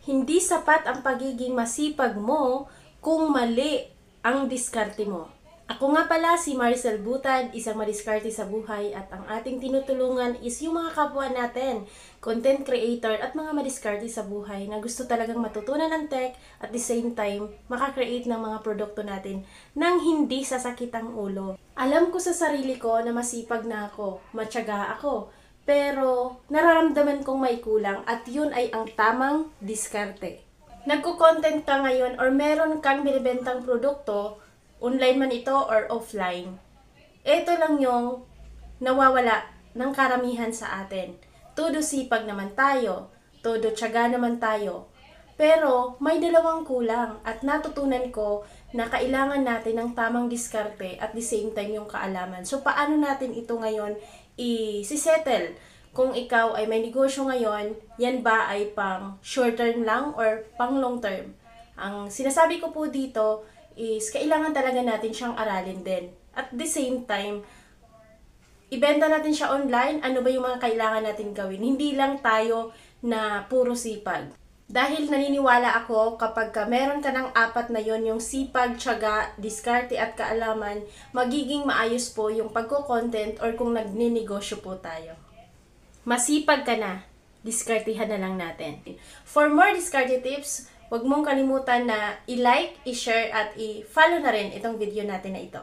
Hindi sapat ang pagiging masipag mo kung mali ang diskarte mo. Ako nga pala si Maricel Butad, isang madiskarte sa buhay, at ang ating tinutulungan is yung mga kapwa natin, content creator at mga madiskarte sa buhay na gusto talagang matutunan ng tech at the same time makakreate ng mga produkto natin nang hindi sasakit ang ulo. Alam ko sa sarili ko na masipag na ako, matyaga ako, pero nararamdaman kong may kulang at yun ay ang tamang diskarte. Nagko-content ka ngayon or meron kang binibentang produkto, online man ito or offline. Ito lang yung nawawala ng karamihan sa atin. Todo sipag naman tayo, todo tiyaga naman tayo. Pero may dalawang kulang at natutunan ko na kailangan natin ng tamang diskarte at the same time yung kaalaman. So paano natin ito ngayon i-settle? Kung ikaw ay may negosyo ngayon, yan ba ay pang short term lang or pang long term? Ang sinasabi ko po dito is kailangan talaga natin siyang aralin din. At the same time, ibenta natin siya online, ano ba yung mga kailangan natin gawin? Hindi lang tayo na puro sipag. Dahil naniniwala ako kapag meron ka ng apat na yon, yung sipag, tiyaga, diskarte at kaalaman, magiging maayos po yung pagko-content or kung nagninegosyo po tayo. Masipag ka na, diskartehan na lang natin. For more diskarte tips, huwag mong kalimutan na i-like, i-share at i-follow na rin itong video natin na ito.